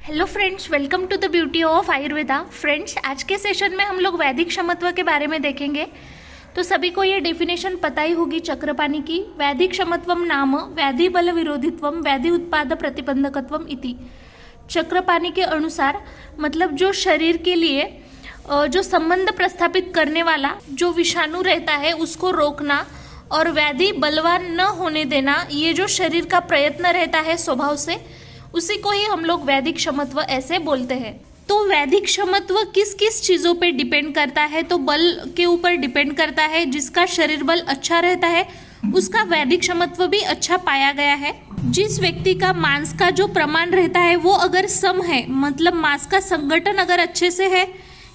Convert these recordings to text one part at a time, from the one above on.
Hello friends, welcome to the beauty of Ayurveda. Friends, आज के session में हम लोग वैदिक क्षमत्व के बारे में देखेंगे। तो सभी को ये डेफिनेशन पता ही होगी चक्रपाणी की। वैदिक क्षमत्वम नाम व्याधि बल विरोधित्वम व्याधि उत्पाद प्रतिबंधकत्वम इति। चक्रपाणी के अनुसार मतलब जो शरीर के लिए जो संबंध प्रस्थापित करने वाला जो विषाणु रहता है उसको रोकना और व्याधि बलवान न होने देना, ये जो शरीर का प्रयत्न रहता है स्वभाव से, उसी को ही हम लोग वैदिक क्षमत्व ऐसे बोलते हैं। तो वैदिक क्षमत्व किस किस चीजों पे डिपेंड करता है? तो बल के ऊपर डिपेंड करता है। जिसका शरीर बल अच्छा रहता है उसका वैदिक क्षमत्व भी अच्छा पाया गया है। जिस व्यक्ति का मांस का जो प्रमाण रहता है वो अगर सम है, मतलब मांस का संगठन अगर अच्छे से है,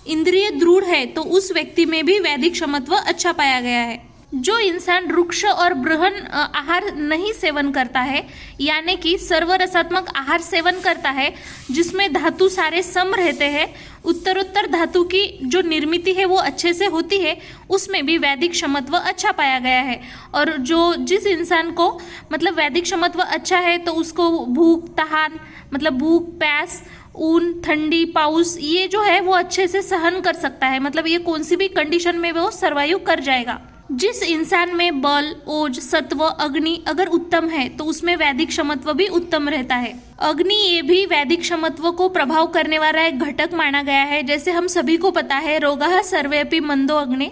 इंद्रिय दृढ़ है, तो उस व्यक्ति में भी वैदिक क्षमत्व अच्छा पाया गया है। जो इंसान रुक्ष और बृहन आहार नहीं सेवन करता है, यानी कि सर्वरसात्मक आहार सेवन करता है जिसमें धातु सारे सम रहते हैं, उत्तरोत्तर धातु की जो निर्मिति है वो अच्छे से होती है, उसमें भी वैदिक क्षमत्व अच्छा पाया गया है। और जिस इंसान को मतलब वैदिक क्षमत्व अच्छा है तो उसको भूख तहान मतलब भूख प्यास ऊन ठंडी पाउस ये जो है वो अच्छे से सहन कर सकता है, मतलब ये कौन सी भी कंडीशन में वो सर्वाइव कर जाएगा। जिस इंसान में बल ओज सत्व अग्नि अगर उत्तम है तो उसमें वैदिक क्षमत्व भी उत्तम रहता है। अग्नि ये भी वैदिक क्षमत्व को प्रभाव करने वाला एक घटक माना गया है। जैसे हम सभी को पता है रोगः सर्वेपि मंदो अग्नि,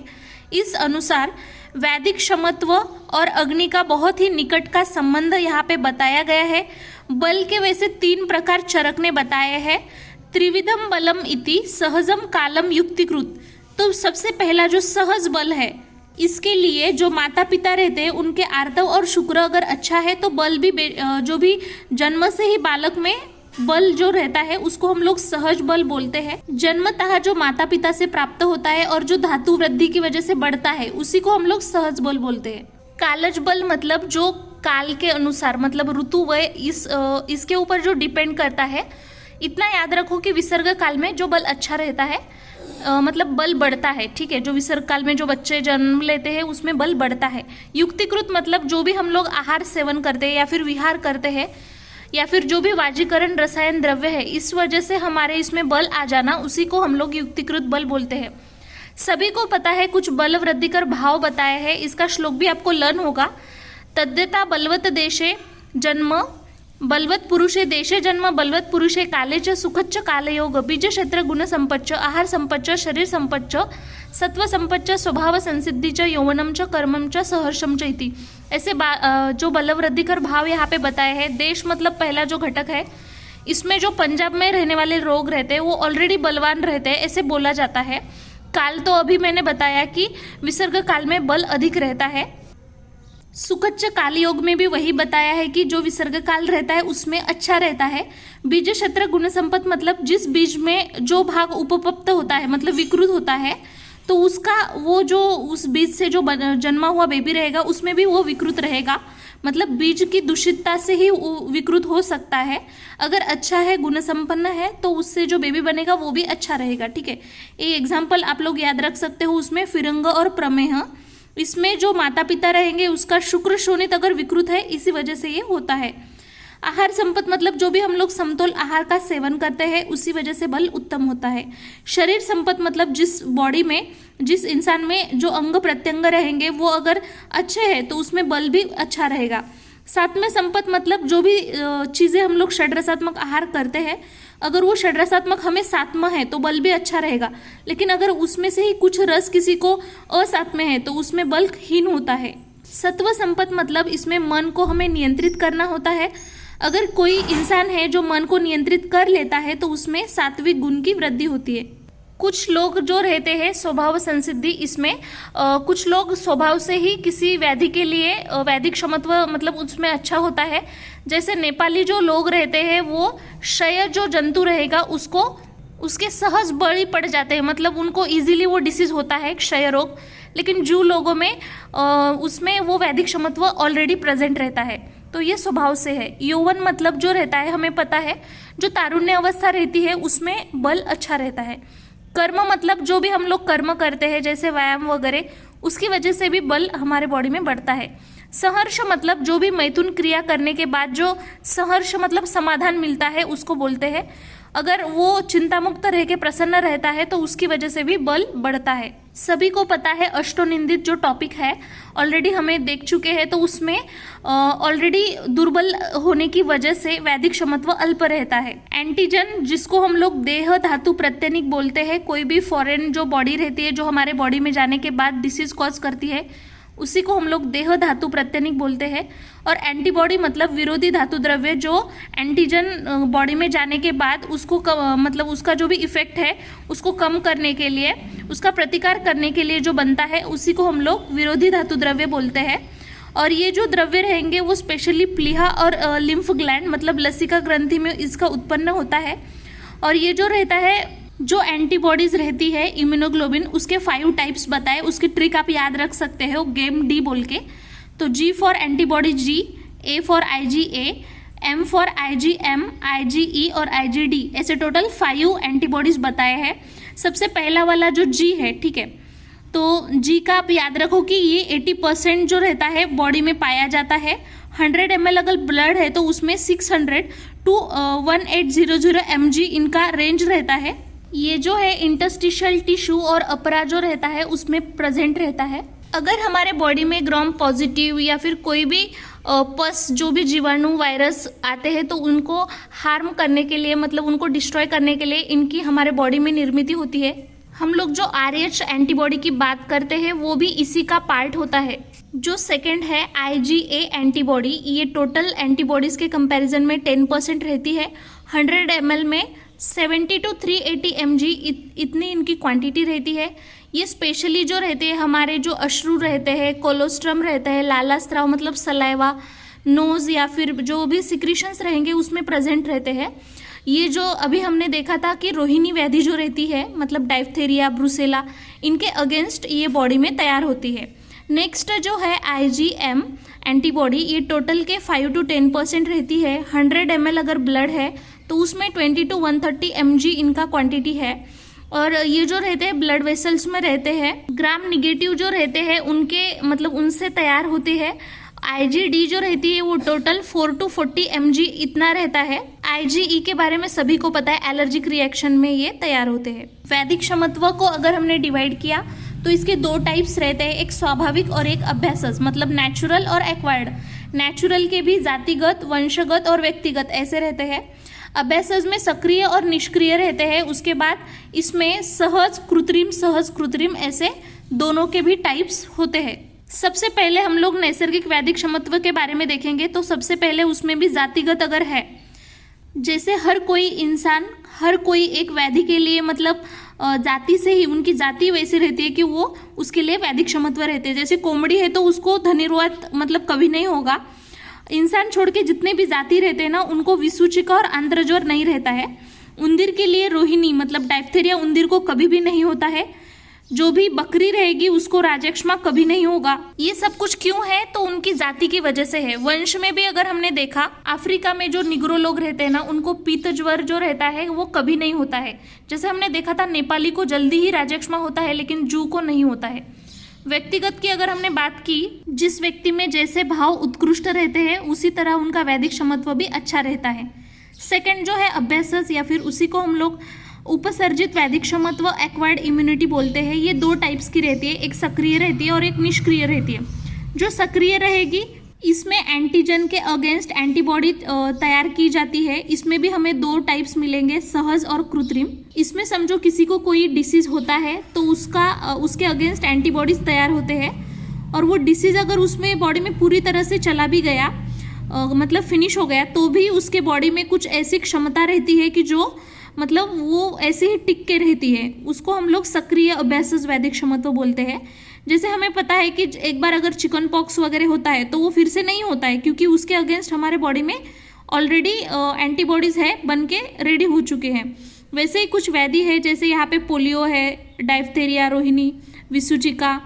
इस अनुसार वैदिक क्षमत्व और अग्नि का बहुत ही निकट का संबंध यहाँ पे बताया गया है। बल के वैसे 3 प्रकार चरक ने बताए हैं। त्रिविधम बलम इति सहजम कालम युक्तिकृत। तो सबसे पहला जो सहज बल है, इसके लिए जो माता पिता रहते हैं उनके आर्तव और शुक्र अगर अच्छा है तो बल भी जो भी जन्म से ही बालक में बल जो रहता है उसको हम लोग सहज बल बोलते हैं। जन्मतः जो माता पिता से प्राप्त होता है और जो धातु वृद्धि की वजह से बढ़ता है उसी को हम लोग सहज बल बोलते हैं। कालज बल मतलब जो काल के अनुसार मतलब ऋतु वय इसके ऊपर जो डिपेंड करता है। इतना याद रखो कि विसर्ग काल में जो बल अच्छा रहता है मतलब बल बढ़ता है, ठीक है। जो विसर्ग काल में जो बच्चे जन्म लेते हैं उसमें बल बढ़ता है। युक्तिकृत मतलब जो भी हम लोग आहार सेवन करते हैं या फिर विहार करते हैं या फिर जो भी वाजीकरण रसायन द्रव्य है, इस वजह से हमारे इसमें बल आ जाना, उसी को हम लोग युक्तिकृत बल बोलते हैं। सभी को पता है कुछ बल वृद्धिकर भाव बताए हैं, इसका श्लोक भी आपको लर्न होगा। तद्यता बलवत देशे जन्म बलवत पुरुषे देशे जन्म बलवत पुरुषे काले च सुखच्च कालयोग बीज क्षेत्र गुण संपच्च आहार संपच्च शरीर संपच्च सत्व संपच्च स्वभाव संसिद्धि च यौवनम च कर्मम च सहर्षम च इति। ऐसे जो बलवृद्धिकर भाव यहाँ पे बताए हैं। देश मतलब पहला जो घटक है, इसमें जो पंजाब में रहने वाले लोग रहते हैं वो ऑलरेडी बलवान रहते हैं ऐसे बोला जाता है। काल तो अभी मैंने बताया कि विसर्ग काल में बल अधिक रहता है। सुखच्च काल योग में भी वही बताया है कि जो विसर्ग काल रहता है उसमें अच्छा रहता है। बीज क्षेत्र गुण संपत्त मतलब जिस बीज में जो भाग उपपप्त होता है मतलब विकृत होता है, तो उसका वो जो उस बीज से जो जन्मा हुआ बेबी रहेगा उसमें भी वो विकृत रहेगा, मतलब बीज की दूषितता से ही विकृत हो सकता है। अगर अच्छा है गुण संपन्न है तो उससे जो बेबी बनेगा वो भी अच्छा रहेगा, ठीक है। ये एग्जाम्पल आप लोग याद रख सकते हो। उसमें फिरंग और प्रमेह, इसमें जो माता पिता रहेंगे उसका शुक्र शोणित अगर विकृत है, इसी वजह से ये होता है। आहार संपत्त मतलब जो भी हम लोग समतोल आहार का सेवन करते हैं उसी वजह से बल उत्तम होता है। शरीर संपत्त मतलब जिस बॉडी में जिस इंसान में जो अंग प्रत्यंग रहेंगे वो अगर अच्छे हैं तो उसमें बल भी अच्छा रहेगा। साथ में संपत्त मतलब जो भी चीज़ें हम लोग षड्रसात्मक आहार करते हैं, अगर वो षड्रसात्मक हमें सात्म है तो बल भी अच्छा रहेगा। लेकिन अगर उसमें से ही कुछ रस किसी को असात्म है तो उसमें बल हीन होता है। सत्व संपत्त मतलब इसमें मन को हमें नियंत्रित करना होता है। अगर कोई इंसान है जो मन को नियंत्रित कर लेता है तो उसमें सात्विक गुण की वृद्धि होती है। कुछ लोग जो रहते हैं स्वभाव संसिद्धि, इसमें कुछ लोग स्वभाव से ही किसी व्याधि के लिए वैदिक क्षमत्व मतलब उसमें अच्छा होता है। जैसे नेपाली जो लोग रहते हैं वो क्षय जो जंतु रहेगा उसको उसके सहज बलि पड़ जाते हैं, मतलब उनको इजीली वो डिसीज होता है क्षय रोग। लेकिन जो लोगों में उसमें वो वैदिक क्षमत्व ऑलरेडी प्रेजेंट रहता है, तो ये स्वभाव से है। यौवन मतलब जो रहता है हमें पता है जो तारुण्य अवस्था रहती है उसमें बल अच्छा रहता है। कर्म मतलब जो भी हम लोग कर्म करते हैं जैसे व्यायाम वगैरह, उसकी वजह से भी बल हमारे बॉडी में बढ़ता है। सहर्ष मतलब जो भी मैथुन क्रिया करने के बाद जो सहर्ष मतलब समाधान मिलता है उसको बोलते हैं। अगर वो चिंता मुक्त रह के प्रसन्न रहता है तो उसकी वजह से भी बल बढ़ता है। सभी को पता है अष्टोनिंदित जो टॉपिक है ऑलरेडी हमें देख चुके हैं, तो उसमें ऑलरेडी दुर्बल होने की वजह से वैदिक क्षमत्व अल्प रहता है। एंटीजन जिसको हम लोग देह धातु प्रत्यनिक बोलते हैं, कोई भी फॉरेन जो बॉडी रहती है जो हमारे बॉडी में जाने के बाद डिसीज कॉज करती है, उसी को हम लोग देह धातु प्रत्यनिक बोलते हैं। और एंटीबॉडी मतलब विरोधी धातु द्रव्य जो एंटीजन बॉडी में जाने के बाद उसको मतलब उसका जो भी इफेक्ट है उसको कम करने के लिए, उसका प्रतिकार करने के लिए जो बनता है, उसी को हम लोग विरोधी धातु द्रव्य बोलते हैं। और ये जो द्रव्य रहेंगे वो स्पेशली प्लीहा और लिम्फ ग्लैंड मतलब लसिका ग्रंथि में इसका उत्पन्न होता है। और ये जो रहता है, जो एंटीबॉडीज रहती है इम्यूनोग्लोबिन, उसके 5 टाइप्स बताए, उसकी ट्रिक आप याद रख सकते हो गेम डी बोल के। तो G for antibody G, A for IgA, M for IgM, IgE और IgD, ऐसे टोटल 5 एंटीबॉडीज बताए हैं। सबसे पहला वाला जो जी है, ठीक है, तो जी का आप याद रखो कि ये 80% जो रहता है बॉडी में पाया जाता है। 100 ml अगर ब्लड है तो उसमें 600 to 1800 mg इनका रेंज रहता है। ये जो है इंटरस्टिशियल टिश्यू और अपरा जो रहता है उसमें प्रेजेंट रहता है। अगर हमारे बॉडी में ग्राम पॉजिटिव या फिर कोई भी पस जो भी जीवाणु वायरस आते हैं तो उनको हार्म करने के लिए, मतलब उनको डिस्ट्रॉय करने के लिए इनकी हमारे बॉडी में निर्मित होती है। हम लोग जो RH एंटीबॉडी की बात करते हैं वो भी इसी का पार्ट होता है। जो सेकंड है IgA एंटीबॉडी, ये टोटल एंटीबॉडीज के कंपैरिजन में 10% रहती है। 100 ml में 70 to 380 mg इतनी इनकी क्वांटिटी रहती है। ये स्पेशली जो रहते हैं हमारे जो अश्रु रहते हैं, कोलोस्ट्रम रहता है, लाला स्राव मतलब सलाइवा, नोज या फिर जो भी सिक्रीशंस रहेंगे उसमें प्रेजेंट रहते हैं। ये जो अभी हमने देखा था कि रोहिणी व्याधि जो रहती है मतलब डाइफ्थेरिया, ब्रुसेला, इनके अगेंस्ट ये बॉडी में तैयार होती है। नेक्स्ट जो है IgM एंटीबॉडी, ये टोटल के 5 to 10% रहती है। 100 ml अगर ब्लड है तो उसमें 20 to 130 mg इनका क्वांटिटी है। और ये जो रहते हैं ब्लड वेसल्स में रहते हैं। ग्राम निगेटिव जो रहते हैं उनके मतलब उनसे तैयार होती है। IgD जो रहती है वो टोटल 4 to 40 mg इतना रहता है। IgE के बारे में सभी को पता है, एलर्जिक रिएक्शन में ये तैयार होते हैं। वैदिक क्षमत्व को अगर हमने डिवाइड किया तो इसके 2 टाइप्स रहते हैं, एक स्वाभाविक और एक अभ्यासज मतलब नेचुरल और एक्वायर्ड। नेचुरल के भी जातिगत, वंशगत और व्यक्तिगत ऐसे रहते हैं। अभ्यासज में सक्रिय और निष्क्रिय रहते हैं। उसके बाद इसमें सहज कृत्रिम ऐसे दोनों के भी टाइप्स होते हैं। सबसे पहले हम लोग नैसर्गिक वैदिक क्षमत्व के बारे में देखेंगे। तो सबसे पहले उसमें भी जातिगत अगर है, जैसे हर कोई इंसान, हर कोई एक वैधि के लिए मतलब जाति से ही उनकी जाति वैसी रहती है कि वो उसके लिए वैदिक क्षमत्व रहते हैं। जैसे कोमड़ी है तो उसको धनुर्वात मतलब कभी नहीं होगा। इंसान छोड़ के जितने भी जाति रहते हैं ना उनको विसूचिका और आंत्रज्वर नहीं रहता है। उंदीर के लिए रोहिणी मतलब डाइफ्थेरिया उंदीर को कभी भी नहीं होता है। जो भी बकरी रहेगी उसको राजक्षमा कभी नहीं होगा। ये सब कुछ क्यों है? तो उनकी जाति की वजह से है। वंश में भी अगर हमने देखा, अफ्रीका में जो निग्रो लोग रहते हैं ना उनको पीत ज्वर जो रहता है वो कभी नहीं होता है। जैसे हमने देखा था नेपाली को जल्दी ही राजक्षमा होता है लेकिन जू को नहीं होता है। व्यक्तिगत की अगर हमने बात की, जिस व्यक्ति में जैसे भाव उत्कृष्ट रहते हैं उसी तरह उनका वैदिक क्षमत्व भी अच्छा रहता है। सेकंड जो है अभ्यासज या फिर उसी को हम लोग उपसर्जित वैदिक क्षमत्व एक्वायर्ड इम्यूनिटी बोलते हैं। ये 2 टाइप्स की रहती है, एक सक्रिय रहती है और एक निष्क्रिय रहती है। जो सक्रिय रहेगी इसमें एंटीजन के अगेंस्ट एंटीबॉडी तैयार की जाती है। इसमें भी हमें 2 टाइप्स मिलेंगे, सहज और कृत्रिम। इसमें समझो किसी को कोई डिसीज होता है तो उसके अगेंस्ट एंटीबॉडीज तैयार होते हैं और वो डिसीज अगर उसमें बॉडी में पूरी तरह से चला भी गया मतलब फिनिश हो गया तो भी उसके बॉडी में कुछ ऐसी क्षमता रहती है कि जो मतलब वो ऐसे ही टिक के रहती है। उसको हम लोग सक्रिय अभ्यासज वैदिक क्षमत्व बोलते हैं। जैसे हमें पता है कि एक बार अगर चिकन पॉक्स वगैरह होता है तो वो फिर से नहीं होता है क्योंकि उसके अगेंस्ट हमारे बॉडी में ऑलरेडी एंटीबॉडीज है, बन के रेडी हो चुके हैं। वैसे ही कुछ व्याधि है, जैसे यहाँ पे पोलियो है, डाइफ्थेरिया, रोहिणी, विसूचिका,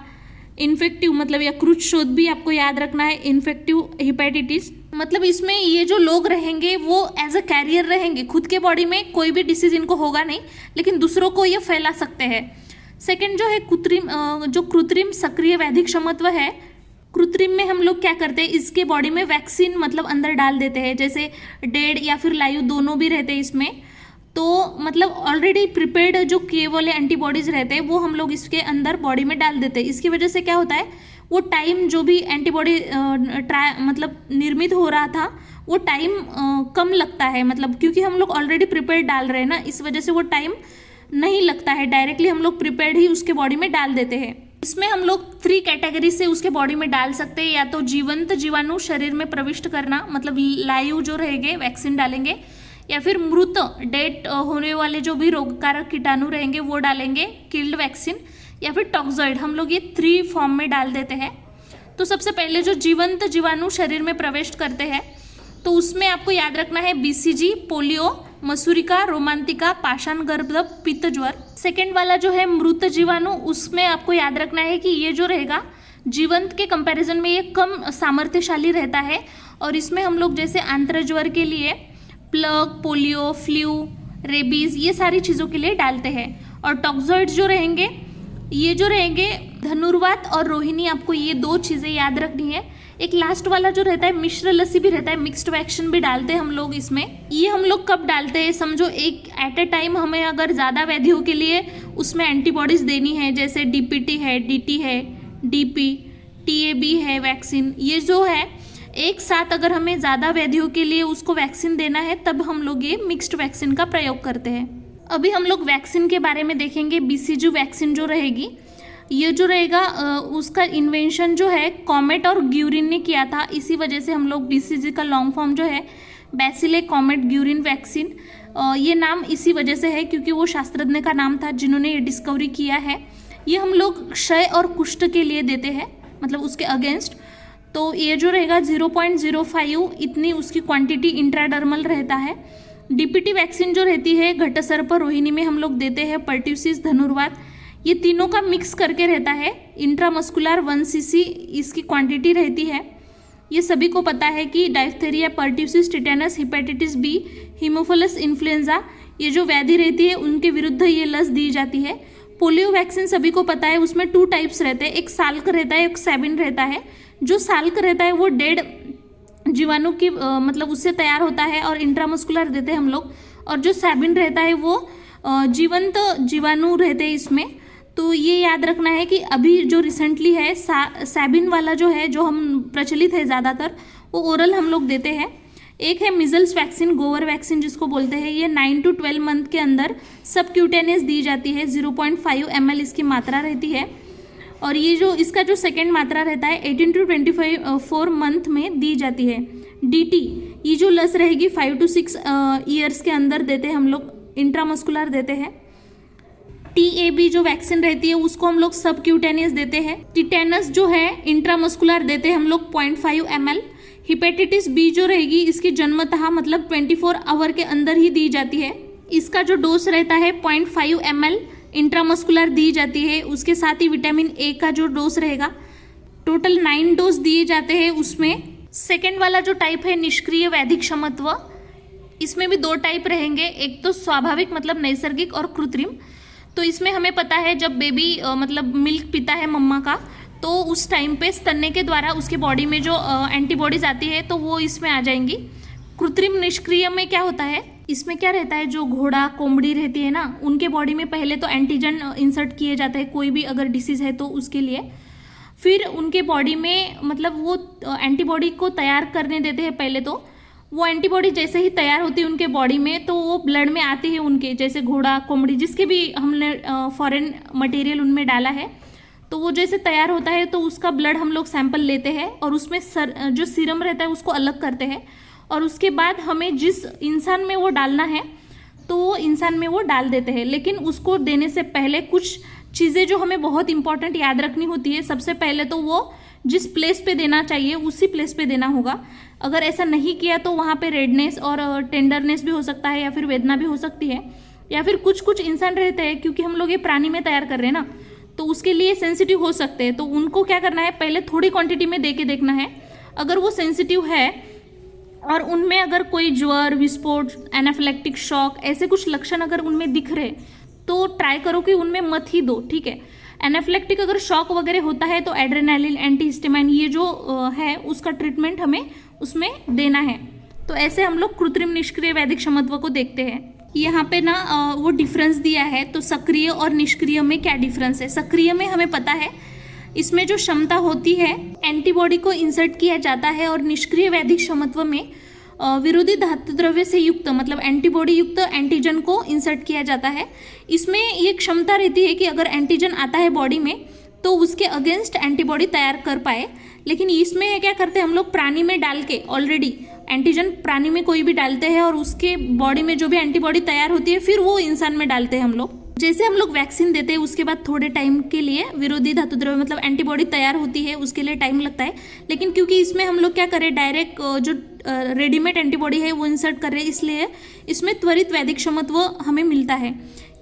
इन्फेक्टिव मतलब यकृत शोथ भी आपको याद रखना है, इन्फेक्टिव हेपेटाइटिस। मतलब इसमें ये जो लोग रहेंगे वो एज अ कैरियर रहेंगे। खुद के बॉडी में कोई भी डिसीज इनको होगा नहीं लेकिन दूसरों को ये फैला सकते हैं। सेकंड जो है कृत्रिम सक्रिय वैदिक क्षमत्व है। कृत्रिम में हम लोग क्या करते हैं, इसके बॉडी में वैक्सीन मतलब अंदर डाल देते हैं। जैसे डेड या फिर लाइव दोनों भी रहते हैं इसमें। तो मतलब ऑलरेडी प्रिपेयर्ड जो किए वाले एंटीबॉडीज़ रहते हैं वो हम लोग इसके अंदर बॉडी में डाल देते हैं। इसकी वजह से क्या होता है, वो टाइम जो भी एंटीबॉडी मतलब निर्मित हो रहा था वो टाइम कम लगता है, मतलब क्योंकि हम लोग ऑलरेडी प्रिपेयर्ड डाल रहे हैं ना, इस वजह से वो टाइम नहीं लगता है, डायरेक्टली हम लोग प्रिपेयर्ड ही उसके बॉडी में डाल देते हैं। इसमें हम लोग 3 कैटेगरी से उसके बॉडी में डाल सकते हैं, या तो जीवंत जीवाणु शरीर में प्रविष्ट करना, मतलब लाइव जो रहेंगे वैक्सीन डालेंगे, या फिर मृत डेट होने वाले जो भी रोगकारक कीटाणु रहेंगे वो डालेंगे किल्ड वैक्सीन, या फिर टॉक्सॉइड। हम लोग ये 3 फॉर्म में डाल देते हैं। तो सबसे पहले जो जीवंत जीवाणु शरीर में प्रवेश करते हैं तो उसमें आपको याद रखना है बीसीजी, पोलियो, मसूरिका, रोमांतिका, पाषाण गर्भ, पित्त ज्वर। सेकेंड वाला जो है मृत जीवाणु, उसमें आपको याद रखना है कि ये जो रहेगा जीवंत के कंपैरिजन में ये कम सामर्थ्यशाली रहता है, और इसमें हम लोग जैसे आंत्रज्वर के लिए प्लग, पोलियो, फ्लू, रेबीज ये सारी चीज़ों के लिए डालते हैं। और टॉक्सॉइड जो रहेंगे, ये जो रहेंगे धनुर्वात और रोहिणी, आपको ये 2 चीज़ें याद रखनी है। एक लास्ट वाला जो रहता है मिश्र लस्सी भी रहता है, मिक्स्ड वैक्सीन भी डालते हैं हम लोग इसमें। ये हम लोग कब डालते हैं, समझो एक एट ए टाइम हमें अगर ज़्यादा व्याधियों के लिए उसमें एंटीबॉडीज़ देनी है, जैसे डीपीटी है, डीटी है, डीपी, टीएबी है वैक्सीन, ये जो है एक साथ अगर हमें ज़्यादा व्याधियों के लिए उसको वैक्सीन देना है तब हम लोग ये मिक्स्ड वैक्सीन का प्रयोग करते हैं। अभी हम लोग वैक्सीन के बारे में देखेंगे। बीसीजी वैक्सीन जो रहेगी, ये जो रहेगा उसका इन्वेंशन जो है कॉमेट और ग्यूरिन ने किया था, इसी वजह से हम लोग बीसीजी का लॉन्ग फॉर्म जो है बैसिले कॉमेट ग्यूरिन वैक्सीन, ये नाम इसी वजह से है क्योंकि वो शास्त्रज्ञ का नाम था जिन्होंने ये डिस्कवरी किया है। ये हम लोग क्षय और कुष्ठ के लिए देते हैं, मतलब उसके अगेंस्ट। तो ये जो रहेगा 0.05 इतनी उसकी क्वांटिटी इंट्राडर्मल रहता है। डीपीटी वैक्सीन जो रहती है घटसर्प, रोहिणी में हम लोग देते हैं, पर्ट्यूसिस, धनुर्वात, ये तीनों का मिक्स करके रहता है। इंट्रामस्कुलर 1 cc इसकी क्वांटिटी रहती है। ये सभी को पता है कि diphtheria, pertussis, tetanus, hepatitis B, haemophilus influenza, ये जो व्याधि रहती है उनके विरुद्ध ये लस दी जाती है। पोलियो वैक्सीन सभी को पता है, उसमें 2 टाइप्स रहते हैं, एक साल्क रहता है, एक सैबिन रहता है। जो साल्क रहता है वो डेड जीवाणु की मतलब उससे तैयार होता है और इंट्रामस्कुलर देते हैं हम लोग, और जो सैबिन रहता है वो जीवंत जीवाणु रहते हैं इसमें। तो ये याद रखना है कि अभी जो रिसेंटली है सैबिन वाला जो है, जो हम प्रचलित है ज़्यादातर, वो ओरल हम लोग देते हैं। एक है मिजल्स वैक्सीन, गोवर वैक्सीन जिसको बोलते हैं, ये 9 to 12 मंथ के अंदर सबक्यूटेनियस दी जाती है, 0.5 ml इसकी मात्रा रहती है। और ये जो इसका जो सेकेंड मात्रा रहता है 18 to 24 मंथ में दी जाती है। डीटी, ये जो लस रहेगी 5 to 6 ईयर्स के अंदर देते हैं हम लोग, इंट्रामस्कुलर देते हैं। टीएबी जो वैक्सीन रहती है उसको हम लोग सबक्यूटेनियस देते हैं। टिटेनस जो है इंट्रामस्कुलर देते हैं हम लोग 0.5 ml। हेपेटाइटिस बी जो रहेगी इसकी जन्मतः मतलब 24 आवर के अंदर ही दी जाती है। इसका जो डोज रहता है 0.5 ml इंट्रामस्कुलर दी जाती है। उसके साथ ही विटामिन ए का जो डोज रहेगा, टोटल 9 डोज दिए जाते हैं उसमें। सेकेंड वाला जो टाइप है निष्क्रिय वैधिक क्षमत्व, इसमें भी 2 टाइप रहेंगे, एक तो स्वाभाविक मतलब नैसर्गिक और कृत्रिम। तो इसमें हमें पता है जब बेबी मतलब मिल्क पीता है मम्मा का, तो उस टाइम पे स्तन्य के द्वारा उसके बॉडी में जो एंटीबॉडीज आती है तो वो इसमें आ जाएंगी। कृत्रिम निष्क्रिय में क्या होता है, इसमें क्या रहता है, जो घोड़ा कोंबड़ी रहती है ना, उनके बॉडी में पहले तो एंटीजन इंसर्ट किए जाते हैं, कोई भी अगर डिसीज है तो उसके लिए। फिर उनके बॉडी में मतलब वो एंटीबॉडी को तैयार करने देते हैं पहले। तो वो एंटीबॉडी जैसे ही तैयार होती है उनके बॉडी में तो वो ब्लड में आती है उनके, जैसे घोड़ा कोंबड़ी जिसके भी हमने फॉरेन मटेरियल उनमें डाला है, तो वो जैसे तैयार होता है तो उसका ब्लड हम लोग सैंपल लेते हैं और उसमें जो सीरम रहता है उसको अलग करते हैं, और उसके बाद हमें जिस इंसान में वो डालना है तो वो इंसान में वो डाल देते हैं। लेकिन उसको देने से पहले कुछ चीज़ें जो हमें बहुत इंपॉर्टेंट याद रखनी होती है। सबसे पहले तो वो जिस प्लेस पे देना चाहिए उसी प्लेस पे देना होगा। अगर ऐसा नहीं किया तो वहाँ पे रेडनेस और टेंडरनेस भी हो सकता है, या फिर वेदना भी हो सकती है, या फिर कुछ कुछ इंसान रहते हैं क्योंकि हम लोग ये प्राणी में तैयार कर रहे हैं ना, तो उसके लिए सेंसिटिव हो सकते हैं। तो उनको क्या करना है, पहले थोड़ी क्वांटिटी में दे के देखना है। अगर वो सेंसिटिव है और उनमें अगर कोई ज्वर, विस्फोट, एनाफिलेक्टिक शॉक ऐसे कुछ लक्षण अगर उनमें दिख रहे तो ट्राई करो कि उनमें मत ही दो, ठीक है। एनाफिलेक्टिक अगर शॉक वगैरह होता है तो एड्रेनालिन, एंटीहिस्टामाइन ये जो है उसका ट्रीटमेंट हमें उसमें देना है। तो ऐसे हम लोग कृत्रिम निष्क्रिय वैधिक क्षमत्व को देखते हैं। यहाँ पे ना वो डिफरेंस दिया है, तो सक्रिय और निष्क्रिय में क्या डिफरेंस है। सक्रिय में हमें पता है इसमें जो क्षमता होती है एंटीबॉडी को इंसर्ट किया जाता है, और निष्क्रिय वैदिक क्षमत्व में विरोधी धातु द्रव्य से युक्त मतलब एंटीबॉडी युक्त एंटीजन को इंसर्ट किया जाता है। इसमें ये क्षमता रहती है कि अगर एंटीजन आता है बॉडी में तो उसके अगेंस्ट एंटीबॉडी तैयार कर पाए। लेकिन इसमें क्या करते हैं हम लोग, प्राणी में डाल के ऑलरेडी एंटीजन प्राणी में कोई भी डालते हैं और उसके बॉडी में जो भी एंटीबॉडी तैयार होती है फिर वो इंसान में डालते हैं हम लोग। जैसे हम लोग वैक्सीन देते हैं उसके बाद थोड़े टाइम के लिए विरोधी धातु द्रव्य मतलब एंटीबॉडी तैयार होती है, उसके लिए टाइम लगता है। लेकिन क्योंकि इसमें हम लोग क्या करें, डायरेक्ट जो रेडीमेड एंटीबॉडी है वो इंसर्ट कर रहे हैं, इसलिए इसमें त्वरित वैदिक क्षमत्व हमें मिलता है।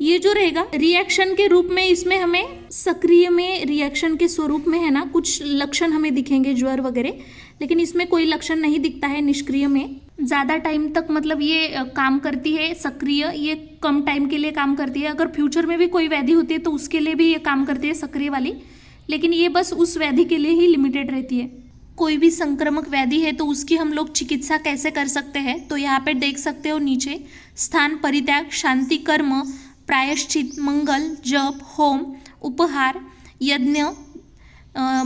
ये जो रहेगा रिएक्शन के रूप में, इसमें हमें सक्रिय में रिएक्शन के स्वरूप में है ना कुछ लक्षण हमें दिखेंगे, ज्वर वगैरह, लेकिन इसमें कोई लक्षण नहीं दिखता है। निष्क्रिय में ज़्यादा टाइम तक मतलब ये काम करती है, सक्रिय ये कम टाइम के लिए काम करती है। अगर फ्यूचर में भी कोई व्याधि होती है तो उसके लिए भी ये काम करती है सक्रिय वाली, लेकिन ये बस उस व्याधि के लिए ही लिमिटेड रहती है। कोई भी संक्रामक व्याधि है तो उसकी हम लोग चिकित्सा कैसे कर सकते हैं, तो यहाँ पे देख सकते हो नीचे स्थान परित्याग, शांति कर्म, प्रायश्चित, मंगल, जप, होम, उपहार, यज्ञ,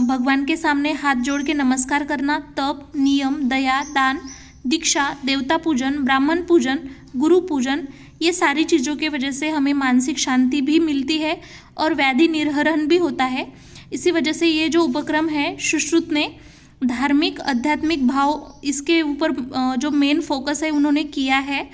भगवान के सामने हाथ जोड़ के नमस्कार करना, तप, नियम, दया, दान, दीक्षा, देवता पूजन, ब्राह्मण पूजन, गुरु पूजन, ये सारी चीज़ों की वजह से हमें मानसिक शांति भी मिलती है और व्याधि निर्हरण भी होता है। इसी वजह से ये जो उपक्रम है सुश्रुत ने धार्मिक आध्यात्मिक भाव इसके ऊपर जो मेन फोकस है उन्होंने किया है।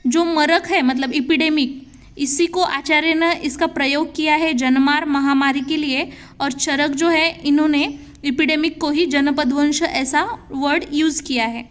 जो मरक है मतलब इपिडेमिक, इसी को आचार्य ने इसका प्रयोग किया है जनमार महामारी के लिए, और चरक जो है इन्होंने इपिडेमिक को ही जनपदवंश ऐसा वर्ड यूज़ किया है।